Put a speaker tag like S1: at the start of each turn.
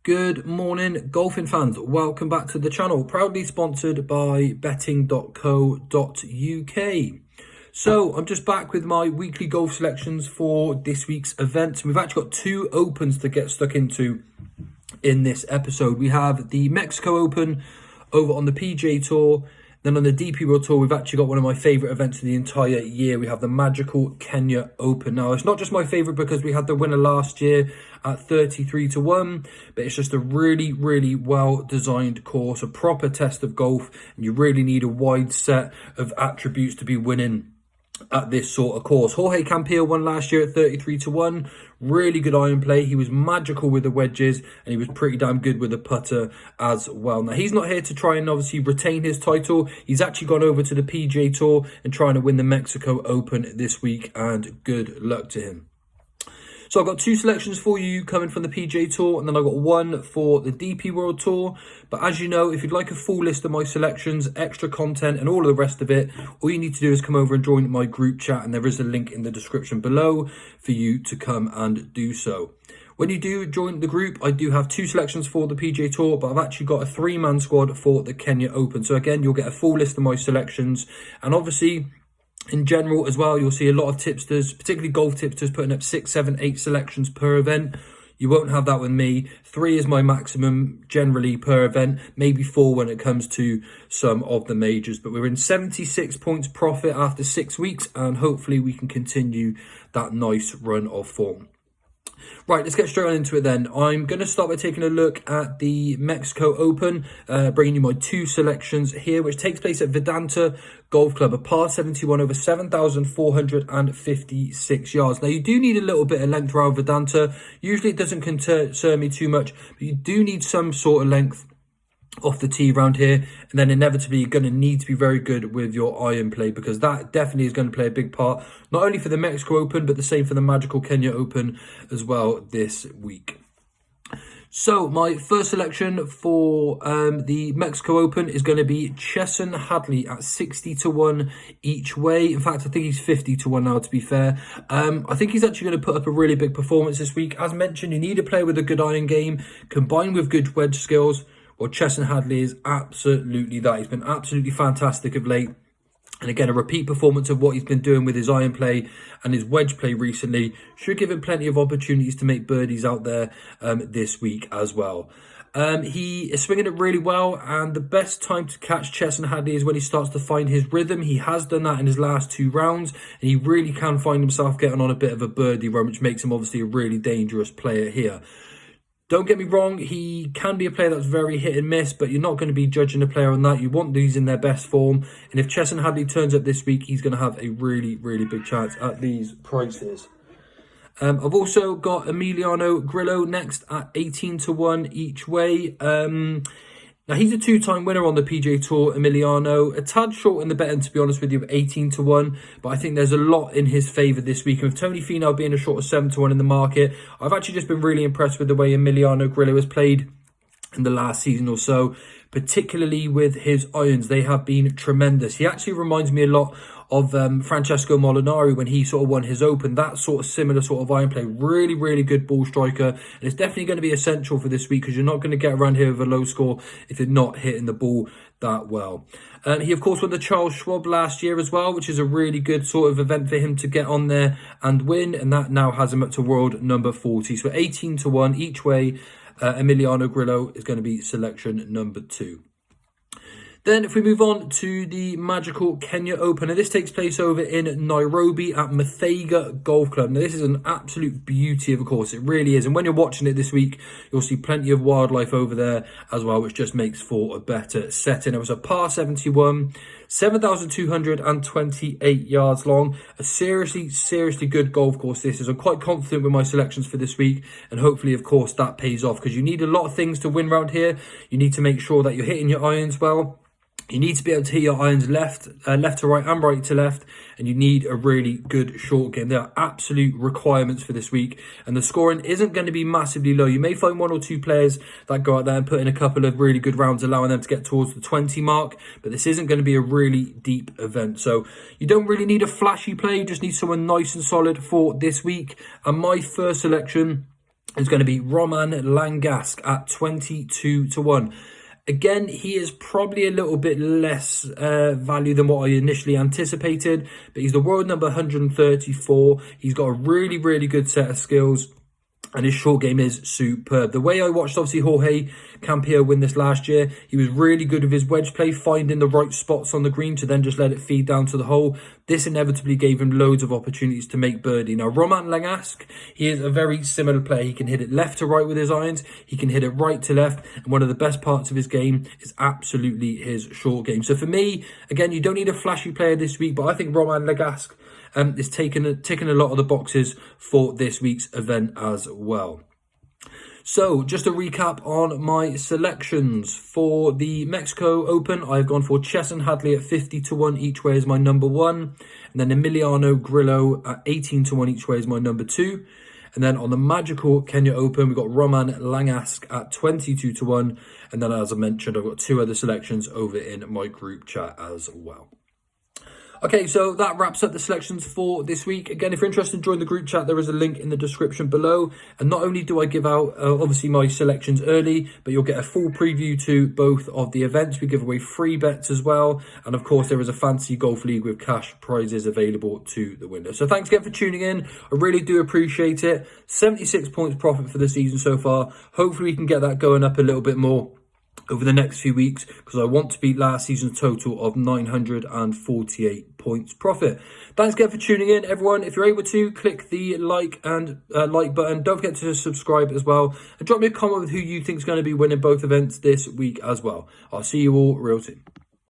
S1: Good morning, golfing fans. Welcome back to the channel, proudly sponsored by betting.co.uk. So I'm just back with my weekly golf selections for this week's event. We've actually got two opens to get stuck into in this episode. We have the Mexico Open over on the PGA Tour. Then on the DP World Tour, we've actually got one of my favourite events of the entire year. We have the magical Kenya Open. Now, it's not just my favourite because we had the winner last year at 33-1, but it's just a really, really well-designed course, a proper test of golf, and you really need a wide set of attributes to be winning at this sort of course. Jorge Campillo won last year at 33-1. Really good iron play. He was magical with the wedges, and he was pretty damn good with the putter as well. Now, he's not here to try and obviously retain his title. He's actually gone over to the PGA Tour and trying to win the Mexico Open this week, and good luck to him. So I've got two selections for you coming from the PGA Tour, and then I've got one for the DP World Tour. But as you know, if you'd like a full list of my selections, extra content and all of the rest of it, all you need to do is come over and join my group chat, and there is a link in the description below for you to come and do so. When you do join the group, I do have two selections for the PGA Tour, but I've actually got a three-man squad for the Kenya Open. So again, you'll get a full list of my selections, and obviously in general as well, you'll see a lot of tipsters, particularly golf tipsters, putting up 6, 7, 8 selections per event. You won't have that with me. 3 is my maximum generally per event, maybe 4 when it comes to some of the majors. But we're in 76 points profit after 6 weeks, and hopefully we can continue that nice run of form. Right, let's get straight on into it then. I'm going to start by taking a look at the Mexico Open, bringing you my two selections here, which takes place at Vedanta Golf Club, a par 71 over 7,456 yards. Now, you do need a little bit of length around Vedanta. Usually it doesn't concern me too much, but you do need some sort of length off the tee round here, and then inevitably you're going to need to be very good with your iron play, because that definitely is going to play a big part, not only for the Mexico Open, but the same for the magical Kenya Open as well this week. So my first selection for the Mexico Open is going to be Chesson Hadley at 60-1 each way. In fact, I think he's 50-1 now, to be fair. I think he's actually going to put up a really big performance this week. As mentioned, you need a player with a good iron game combined with good wedge skills. Well, Chesson Hadley is absolutely that. He's been absolutely fantastic of late. And again, a repeat performance of what he's been doing with his iron play and his wedge play recently should give him plenty of opportunities to make birdies out there this week as well. He is swinging it really well, and the best time to catch Chesson Hadley is when he starts to find his rhythm. He has done that in his last 2 rounds, and he really can find himself getting on a bit of a birdie run, which makes him obviously a really dangerous player here. Don't get me wrong, he can be a player that's very hit and miss, but you're not going to be judging a player on that. You want these in their best form. And if Chesson Hadley turns up this week, he's going to have a really, really big chance at these prices. I've also got Emiliano Grillo next at 18-1 each way. Now, he's a 2-time winner on the PGA Tour, Emiliano. A tad short in the betting, to be honest with you, 18-1. But I think there's a lot in his favour this week. And with Tony Finau being a short of 7-1 in the market, I've actually just been really impressed with the way Emiliano Grillo has played in the last season or so, particularly with his irons. They have been tremendous. He actually reminds me a lot of Francesco Molinari when he sort of won his Open. That sort of similar sort of iron play. Really, really good ball striker. And it's definitely going to be essential for this week, because you're not going to get around here with a low score if you're not hitting the ball that well. He, of course, won the Charles Schwab last year as well, which is a really good sort of event for him to get on there and win. And that now has him up to world number 40. So 18-1 each way. Emiliano Grillo is going to be selection number 2. Then if we move on to the magical Kenya Open, and this takes place over in Nairobi at Muthaiga Golf Club. Now, this is an absolute beauty of a course. It really is. And when you're watching it this week, you'll see plenty of wildlife over there as well, which just makes for a better setting. It was a par 71, 7,228 yards long. A seriously, seriously good golf course this is. I'm quite confident with my selections for this week, and hopefully, of course, that pays off, because you need a lot of things to win around here. You need to make sure that you're hitting your irons well. You need to be able to hit your irons left to right and right to left, and you need a really good short game. There are absolute requirements for this week, and the scoring isn't going to be massively low. You may find 1 or 2 players that go out there and put in a couple of really good rounds, allowing them to get towards the 20 mark, but this isn't going to be a really deep event. So you don't really need a flashy play, you just need someone nice and solid for this week. And my first selection is going to be Roman Langasque at 22 to 1. Again, he is probably a little bit less value than what I initially anticipated, but he's the world number 134. He's got a really, really good set of skills, and his short game is superb. The way I watched, obviously, Jorge Campillo win this last year, he was really good with his wedge play, finding the right spots on the green to then just let it feed down to the hole. This inevitably gave him loads of opportunities to make birdie. Now, Roman Langasque, he is a very similar player. He can hit it left to right with his irons. He can hit it right to left. And one of the best parts of his game is absolutely his short game. So for me, again, you don't need a flashy player this week, but I think Roman Langasque is ticking a lot of the boxes for this week's event as well. So, just a recap on my selections. For the Mexico Open, I've gone for Chesson Hadley at 50 to 1 each way as my number 1. And then Emiliano Grillo at 18 to 1 each way as my number 2. And then on the Magical Kenya Open, we've got Roman Langasque at 22 to 1. And then, as I mentioned, I've got 2 other selections over in my group chat as well. Okay, so that wraps up the selections for this week. Again, if you're interested in joining the group chat, there is a link in the description below. And not only do I give out, obviously, my selections early, but you'll get a full preview to both of the events. We give away free bets as well. And, of course, there is a fancy golf league with cash prizes available to the winner. So thanks again for tuning in. I really do appreciate it. 76 points profit for the season so far. Hopefully, we can get that going up a little bit more over the next few weeks, because I want to beat last season's total of 948 points profit. Thanks again for tuning in, everyone. If you're able to, click the like button. Don't forget to subscribe as well, and drop me a comment with who you think is going to be winning both events this week as well. I'll see you all real soon.